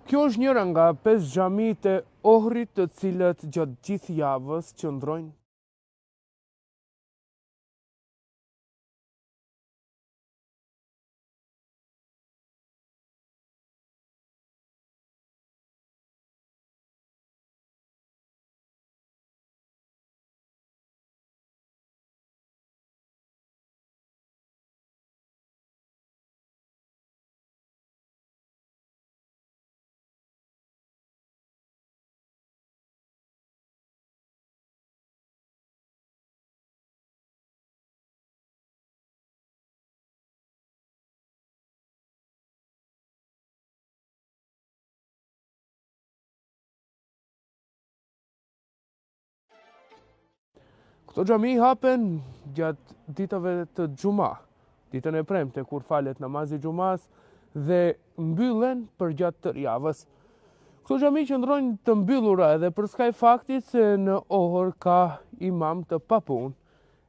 Kjo është njëra nga 5 xhamitë e Ohrit të cilët gjatë gjithë javës qëndrojnë Këto xhami hapen gjatë ditëve të xuma, ditën e premte kur falet namazi xumas dhe mbyllen për gjatë tërë javës. Këto xhami qëndrojnë të mbyllura edhe për skaj faktit se në Ohër ka imam të papunë,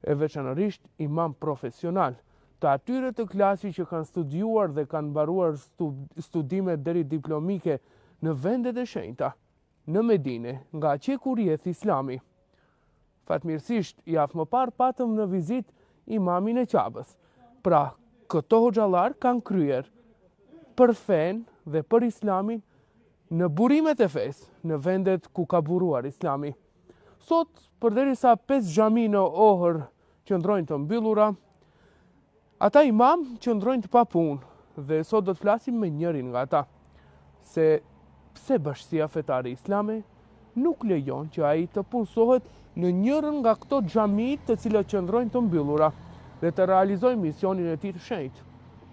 e veçanërisht imam profesional, të atyre të klasi që kanë studiuar dhe kanë mbaruar studime deri diplomike në vendet e shenjta, në Medine, nga që kur jeth Islami. Fatmirësisht, javë më parë patëm në vizit imamin e Qabës. Pra, këto hoxhallar kanë kryer për fen dhe për Islamin në burimet e fesë, në vendet ku ka buruar Islami. Sot, përderisa 5 xhami në Ohër qëndrojnë të mbyllura, ata imam qëndrojnë të papunë dhe sot do të flasim me njërin nga ata, se pse Bashkia Fetare Islame nuk lejon që ai të punësohet në njërën nga këto xhamit të cilat qëndrojnë të mbyllura dhe të realizojë misionin e tij të shenjtë.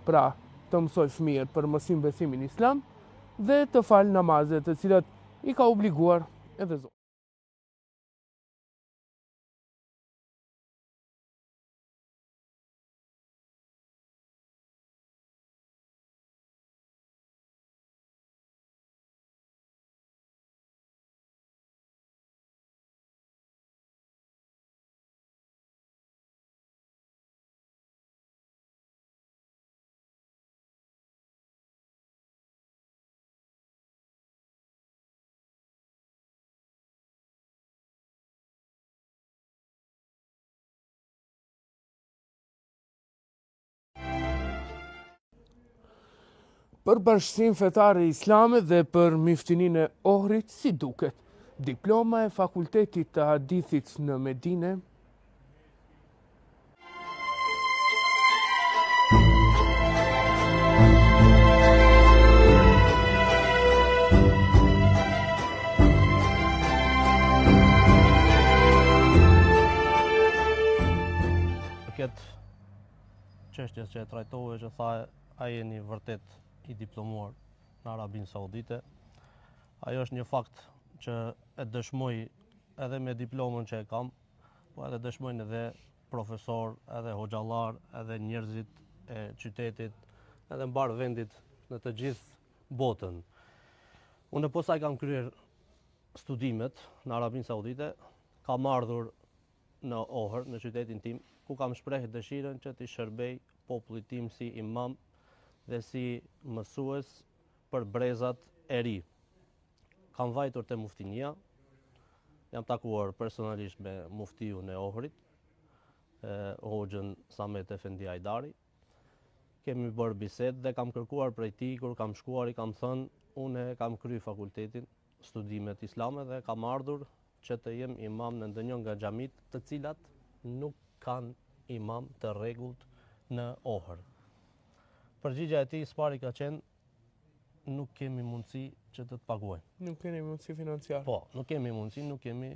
Pra, të mësoj fëmijët për mësim besimin islam dhe të falë namazet të cilat i ka obliguar edhe Zoti. Për Bashkinë Fetare Islame dhe për Miftininë e Ohrit, si duket diploma e Fakultetit të Hadithit në Medine? Këtë çështjes që e trajtove që tha ai jeni vërtet i diplomuar në Arabinë Saudite. Ajo është një fakt që e dëshmoj edhe me diplomën që e kam, po edhe dëshmojnë edhe profesor, edhe hoxhallar, edhe njerëzit e qytetit, edhe mbar vendit në të gjithë botën. Unë po sa kam kryer studimet në Arabinë Saudite, kam ardhur në Ohër, në qytetin tim, ku kam shprehë dëshirën që t'i shërbej popullit tim si imam dhe si mësues për brezat e ri. Kam vajtur te muftinia, jam takuar personalisht me muftiun e Ohrit, Hoxhën Samet Efendi Hajdari. Kemi bërë bisedë dhe kam kërkuar prej tij kur kam shkuar, i kam thënë, unë kam kryer fakultetin studimet islame dhe kam ardhur që të jem imam në ndonjë nga xhamit të cilat nuk kanë imam të rregullt në Ohër. Përgjigjja e tij s'pari ka qenë nuk kemi mundësi që të paguajmë. Nuk kemi mundësi financiare. Po, nuk kemi mundësi, nuk kemi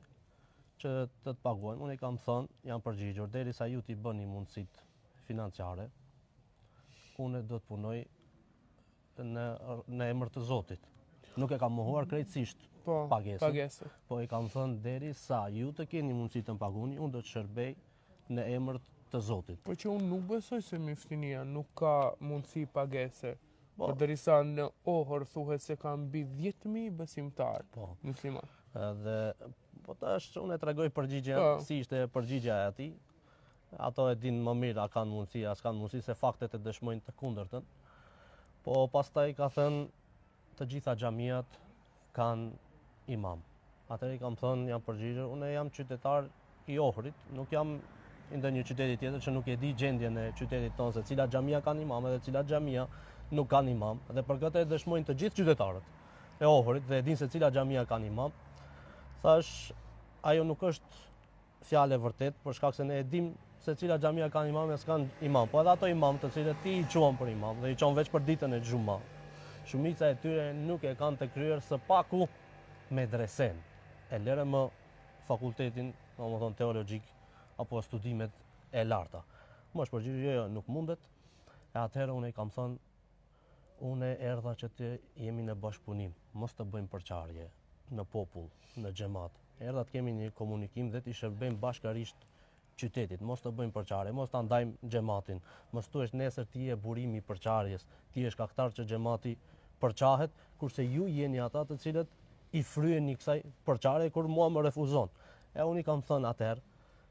që të paguajmë. Unë i kam thënë, jam përgjigjur, derisa ju t'i bëni mundësitë financiare, unë do të punoj në emër të Zotit. Nuk e kam mohuar krejtësisht pagesën. Po i kam thënë derisa ju të keni mundësi të më paguani, unë do të shërbej në emër të Zotit. Po që unë nuk besoj se Miftinia nuk ka mundësi pagese. Por derisa në Ohër thuhet se ka mbi 10.000 besimtarë musliman. Dhe po tash unë e tregoj përgjigjen si ishte përgjigja e atij. Ato e dinë më mirë a kanë mundësi, a s'kanë mundësi, se faktet e dëshmojnë të kundërtën. Po pastaj ka thënë të gjitha xhamiat kanë imam. Atëherë i kam thënë, jam përgjigjur, unë jam qytetar i Ohrit, nuk jam i ndonjë qyteti tjetër që nuk e di gjendjen e qytetit tonë se cila xhamia kanë imam dhe cila xhamia nuk kanë imam. Dhe për këtë e dëshmojnë të gjithë qytetarët e Ohrit dhe e dinë se cila xhamia kanë imam. Thash, ajo nuk është fjalë e vërtet, për shkak se ne e dim se cila xhamia kanë imam e s'kan imam. Po edhe ato imam të cilët ti i quan për imam dhe i quan veç për ditën e xhumas. Shumica e tyre nuk e kanë të kryer së paku medresen. E lere më fakultetin, domethënë teologjik apo studimet e larta. Më është përgjigje jo, nuk mundet. E atëherë unë i kam thënë, unë erdha që të jemi në bashkëpunim, mos të bëjmë përçarje në popull, në xhamat. Erdha të kemi një komunikim dhe të shërbejmë bashkërisht qytetit, mos të bëjmë përçarje, mos ta ndajmë xhamatin, mos thuash nesër ti je burimi i përçarjes, ti je shkaktar që xhamati përçahet, kurse ju jeni ata të cilët i fryeni kësaj përçarje kur mua më refuzon. E unë i kam thënë atëherë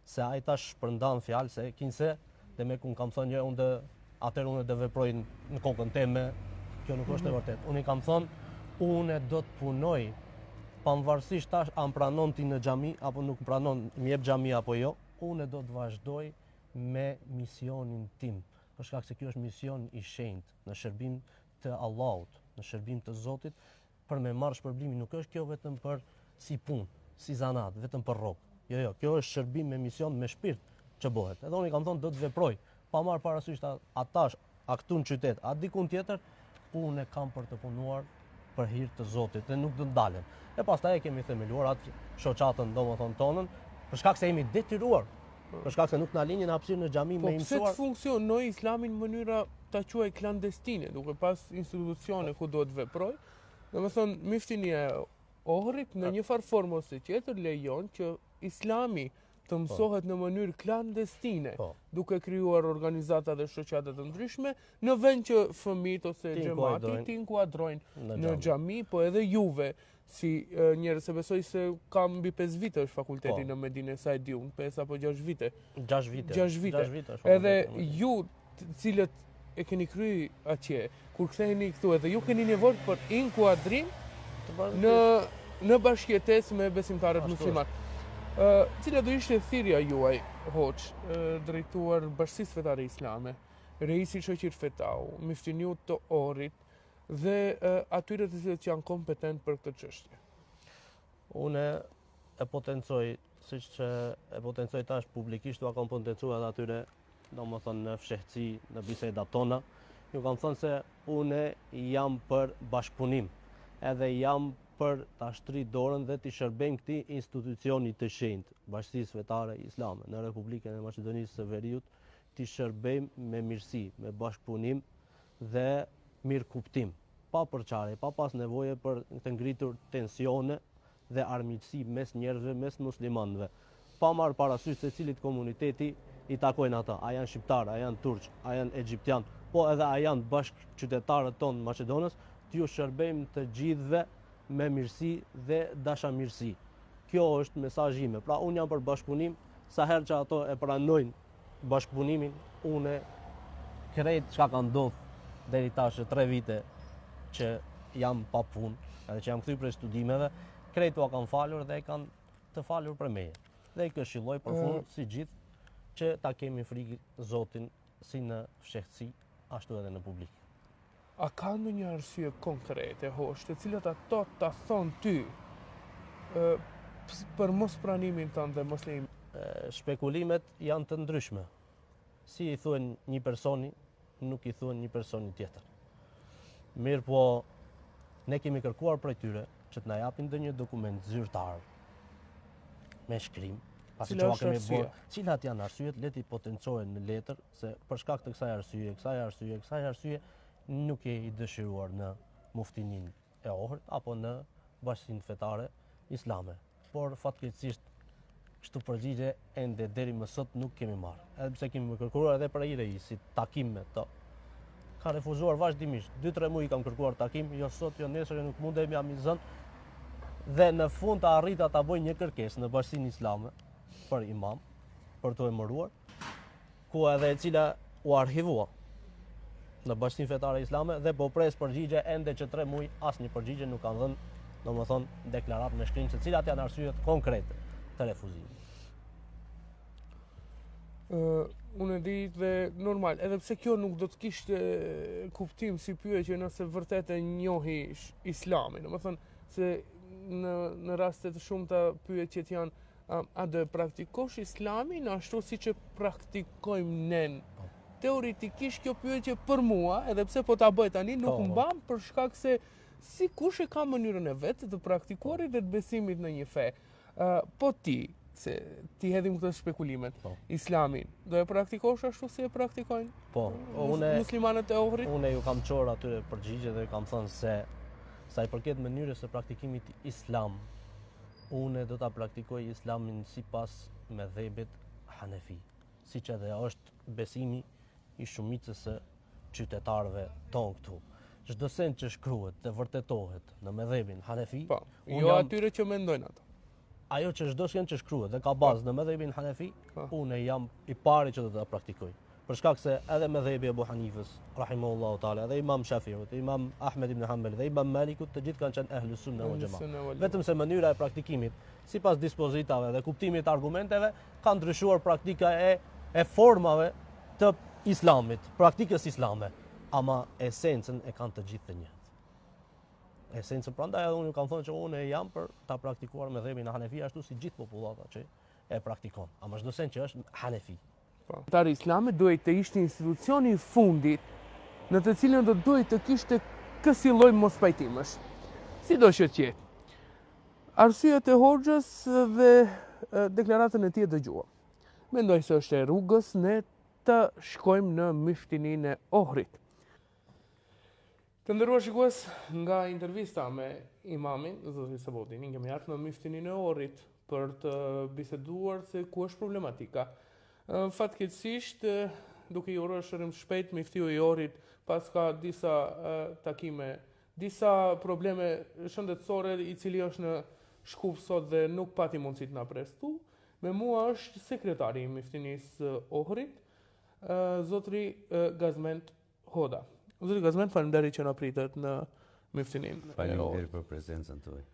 se ai tash shpërndan fjalë se kinse dhe me kun kam thënë atëherë unë do veproj në kokën time, kjo nuk është e vërtetë. Unë i kam thënë, unë do të punoj pavarësisht tash a më pranon ti në xhami apo nuk më pranon, më jep xhami apo jo, unë do të vazhdoj me misionin tim, për shkak se ky është mision i shenjtë në shërbim të Allahut, në shërbim të Zotit, për me marrë shpërblimin. Nuk është kjo vetëm për si punë, si zanat, vetëm për rrok. Jo, kjo është shërbim me mision, me shpirt që bëhet. Edhe unë i kam thonë do të veproj, pa marrë parasysh atash, a këtu në qytet, a dikun tjetër, unë e kam për të punuar për hir të Zotit dhe nuk do të ndalem. E pastaj e kemi themeluar atë shoqatën domethënë tonën, për shkak se jemi detyruar, për shkak se nuk na linin hapësirë në xhami me mësuar. Po pse funksionoi Islami në mënyra ta quaj klandestine, duke pas institucione ku do të veproj? Domethënë miftinia e Ohrit në një farë formë ose tjetër lejon që Islami të mësohet në mënyrë klandestine, duke krijuar organizata dhe shoqata të ndryshme, në vend që fëmijët ose xhamati të inkuadrojnë në xhami, po edhe juve si njerëz, se besoj se kam mbi 5 vite është fakulteti në Medinë, sa e di unë, 5 apo 6 vite. 6 vite. 6 vite. Edhe ju të cilët e keni kryer atje, kur ktheheni këtu edhe ju keni nevojë për inkuadrim në bashkëjetesë me besimtarët musliman. Cila do ishte thirrja juaj, hoç, drejtuar Bashkisë Fetare Islame, Reisi Shoqir Fetau, Miftiniut të Ohrit dhe atyre të cilët janë kompetent për këtë çështje? Unë e potencoj, siç që e potencoj tash publikisht, u kam potencuar edhe atyre, domethënë në fshehtësi, në bisedat tona, ju kam thënë se unë jam për bashkëpunim, edhe jam për ta shtrit dorën dhe të shërbejmë këtij institucioni të shenjtë, Bashkisë Fetare Islame në Republikën e Maqedonisë së Veriut, të shërbejmë me mirësi, me bashkëpunim dhe mirëkuptim, pa përçarje, pa pas nevoje për të ngritur tensione dhe armiqësi mes njerëzve, mes muslimanëve, pa marrë parasysh se cilit komuniteti i takojnë ata, a janë shqiptar, a janë turq, a janë egjiptian, po edhe a janë bashkë qytetarët tonë Maqedonës, t'ju shërbejmë të gjithëve me mirësi dhe dashamirësi. Kjo është mesazhi im. Pra unë jam për bashkëpunim, sa herë që ato e pranojnë bashkëpunimin, unë krejt çka ka ndodhur deri tash 3 vite që jam pa punë, edhe që jam kthyer prej studimeve, krejt u kanë falur dhe kanë të falur për meje. Dhe i këshilloj përfund si gjithë që ta kemi frikë Zotin si në fshehtësi, ashtu edhe në publik. A ka ndonjë arsye konkrete, hoç, të cilat ato ta thon ty për mos pranimin tënd dhe mos lejimin? Shpekulimet janë të ndryshme. Si i thuen një personi, nuk i thuen një personi tjetër. Mirë po, ne kemi kërkuar prej tyre që të na japin ndonjë dokument zyrtar me shkrim, pasi që kemi bërë, cilat janë arsyet, le t'i potencohen në letër se për shkak të kësaj arsye nuk e i dëshiruar në muftinin e Ohrit apo në Bashkinë Fetare Islame. Por fatkeqësisht kështu përgjigje ende deri më sot nuk kemi marrë. Edhe pse kemi kërkuar edhe për Reisi takim me to. Ka refuzuar vazhdimisht. 2-3 muaj kam kërkuar takim, jo sot, jo nesër, nuk mundem jam i zënë. Dhe në fund ta arrita ta bëj një kërkesë në Bashkinë Islame për imam, për të emëruar, ku edhe e cila u archivua. në Bashkinë Fetare Islame dhe po pres përgjigje ende që 3 muaj asnjë përgjigje nuk kanë dhënë, domethënë deklaratë me shkrim se cilat janë arsyet konkrete të refuzimit. Unë e di dhe normal, edhe pse kjo nuk do të kishte kuptim si pyetje nëse vërtet e njohi Islamin, domethënë se në raste të shumta pyetjet janë a do e praktikosh Islamin ashtu siç e praktikojmë ne. Teoretikisht kjo pyetje për mua, edhe pse po ta bëj tani, nuk mban për shkak se si kush e ka mënyrën e vetë të praktikuarit dhe të besimit në një fe. Po ti, se ti hedhim këtë spekulimet, Islamin, do e praktikosh ashtu si e praktikojnë muslimanët e Ohrit? Unë ju kam çor atyre përgjigje dhe kam thënë se sa i përket mënyrës së praktikimit Islam, unë do ta praktikoj Islamin sipas medhebit Hanefi, siç edhe është besimi i shumicës së qytetarëve tonë këtu. Çdo send që shkruhet dhe vërtetohet në medhebin Hanefi, jo atyre që mendojnë ato. Ajo që çdo send që shkruhet dhe ka bazë në medhebin Hanefi, unë jam i pari që do ta praktikoj. Për shkak se edhe medhebi Abu Hanifës, rahimahullahu taala, dhe Imam Shafiut, Imam Ahmed ibn Hanbal dhe Imam Malikut, të gjithë kanë qenë ehlu sunna wal jamaa. Vetëm se mënyra e praktikimit, sipas dispozitave dhe kuptimit të argumenteve, ka ndryshuar praktika e formave të Islamit, praktikës islame, ama esencën e kanë të gjithë të njëjtë. Esencën, prandaj edhe unë kam thënë që unë jam për ta praktikuar medhebin e Hanefi ashtu si gjithë popullata që e praktikon, ama çdo send që është Hanefi. Qytetari Islamit duhet të ishte institucioni i fundit në të cilën do duhet të kishte kësi lloj mospajtimësh. Sidoqë të jetë. Arsyet e Hoxhës dhe deklaratën e tij dëgjuam. Mendoj se është e rrugës ne të shkojmë në myftininë e Ohrit. Të nderuar shikues, nga intervista me imamin, zoti Sabotini, kemi ardhur në myftininë e Ohrit për të biseduar se ku është problematika. Fatkeqësisht, duke i uruar shërim shpejt miftiu i Ohrit, pas ka disa takime, disa probleme shëndetësore, i cili është në Shkup sot dhe nuk pati mundësi të na prestu. Me mua është sekretari i miftinisë Ohrit, zotri Gazment Hoda. Zotri Gazment, faleminderit që na pritet në miftininë. Faleminderit për prezencën tuaj.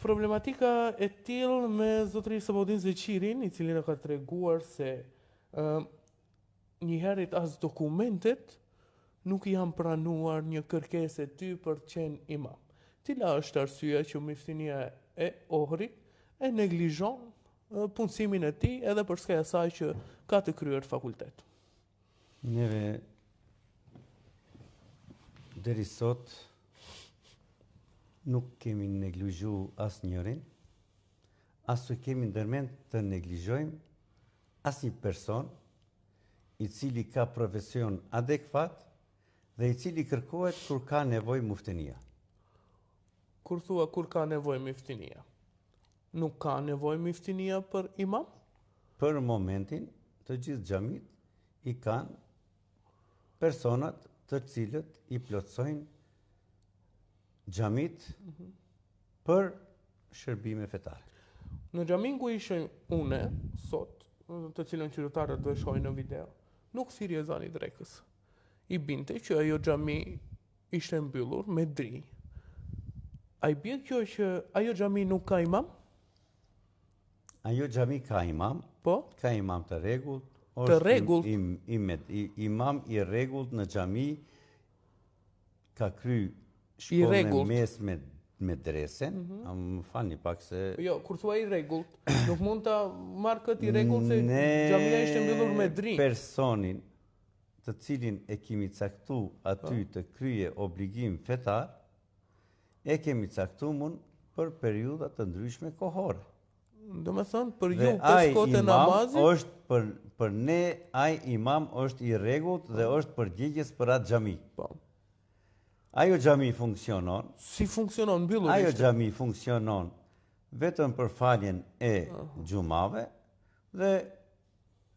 Problematika e tillë me zotri Sabotin Zeqirin, i cili na ka treguar se njëherët as dokumentet nuk janë pranuar një kërkesë e ty për të qenë imam. Cila është arsyeja që miftinia e Ohrit e neglizhon punësimin e tij edhe për shkak të asaj që ka të kryer fakultet? Neve deri sot nuk kemi neglizhu asnjërin, as nuk kemi ndërmend të neglizhojmë asnjë person i cili ka profesion adekuat dhe i cili kërkohet kur ka nevojë muftinia. Kur thua kur ka nevojë miftinia, nuk ka nevojë miftinia për imam? Për momentin, të gjithë xhamit i kanë personat të cilët i plotësojnë xhamit për shërbime fetare. Në xhamin ku ishim une sot, të cilën qytetarët do e shohin në video, nuk thirrje ezani drekës. I binte që ajo xhami ishte mbyllur me dri. A i bie kjo që ajo xhami nuk ka imam? Ajo xhami ka imam, ka imam të rregullt, të rregullt. Imam i rregullt në xhami ka kry shkollën e mesme me dresen, më falni pak se... Jo, kur thua i rregullt, nuk mund ta marr këtë i rregullt se xhamia ishte mbyllur me dri. Personin të cilin e kemi caktu aty të krye obligim fetar, e kemi caktu mund për periudha të ndryshme kohore. Do me thënë, për ju për shkote namazit? Për ne, ai imam është i rregullt dhe është përgjegjës për atë xhami. Ajo xhami funksionon. Si funksionon, mbyllur ishte? Ajo xhami funksionon vetëm për faljen e xhumave dhe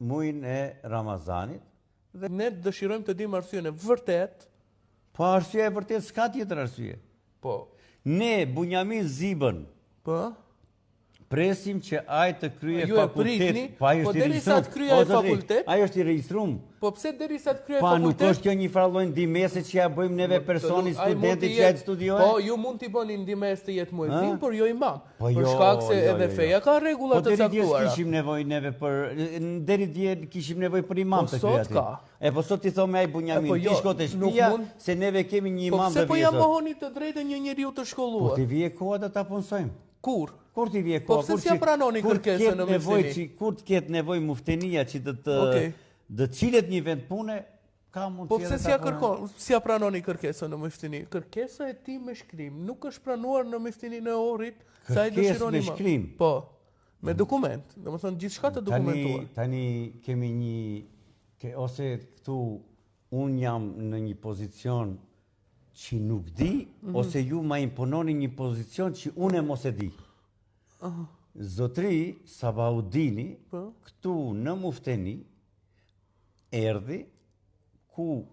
muajin e Ramazanit. Dhe ne dëshirojmë të dimë arsyeën e vërtet. Po arsyeja e vërtet s'ka tjetër arsye. Po. Ne Bunjamin Zibën, Presim që ai të kryej Ju e fakultet. prisni, Ai po është i derisa të regjistruar. kryej fakultet. Ai është i regjistruar. Po pse derisa të kryej Pa nuk fakultet? është kjo një farllojnë ndimese që ja bëjmë neve personi, Ai mund studenti të që ja jetë- të studiojë? Po, ju mund t'i bëni ndimes të jetë muezin, por jo imam. Po Për jo, shkak se jo, edhe jo, feja ka rregulla Po të deri dje caktuara. kishim nevojë neve deri dje kishim nevojë për imam Po të sot kryej. ka. E po sot i thomë ai Bunjamin, po ti jo, shko te nuk shtëpia mund- se neve kemi një Po imam pse dhe po ja vjesot. mohoni të drejtën një njeriu të Po shkolluar? ti vije koha do ta punësojmë. Kur? Kur ti vije Po koha? pse Kur s'ja që- pranoni kur kërkesën t'ket në nevojë Muftini? Kur të ketë nevojë muftenia që Okej. të cilet një vend pune, ka mundësi. Po pse edhe s'ja ta punojmë. kërkon, s'ja pranoni kërkesën në Muftini? Kërkesa e tij me shkrim nuk është pranuar në Muftinin e Ohrit, sa ai Kërkesë dëshiron me imam. shkrim? Po. Me dokument, domethënë gjithçka të dokumentuar. Tani kemi ose këtu unë jam në një pozicion që nuk di, ose ju ma impononi një pozicion që unë e mos e di. Zotri Sabaudini, Po. këtu në Mufteni, erdhi ku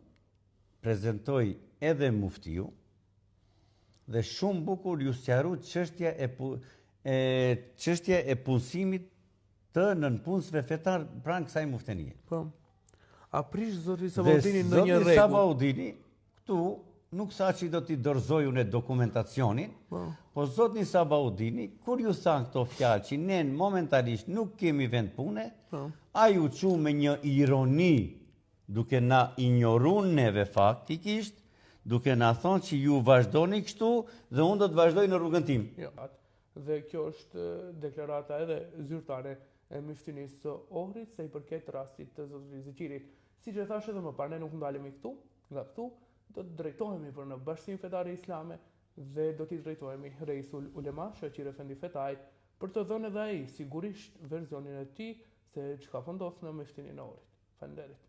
prezentoi edhe muftiu dhe shumë bukur ju sqaru çështja e punësimit të nënpunësve fetar pranë kësaj muftenie. Po. A prish zotri Dhe Sabaudini në një zotri rregull? Sabaudini këtu nuk sa që do t'i dorëzoj unë dokumentacionin, po zotni Sabaudini, kur ju thanë këto fjalë që ne momentalisht nuk kemi vend pune, a ju çu me një ironi, duke na ignorun neve faktikisht, duke na thonë që ju vazhdoni kështu dhe unë do të vazhdoj në rrugën tim. Jo, dhe kjo është deklarata edhe zyrtare e Muftinisë së Ohrit se i përket rastit të zotërisë Zeqirit. Siç e thash edhe më parë, ne nuk ndalemi këtu, nga këtu do të drejtohemi për në Bashkinë Fetare Islame dhe do t'i drejtohemi Reisul Ulema, Shoqir Efendi Fetaj, për të dhënë edhe ai sigurisht versionin e tij se çka po ndodh në Muftinin e Ohrit. Faleminderit.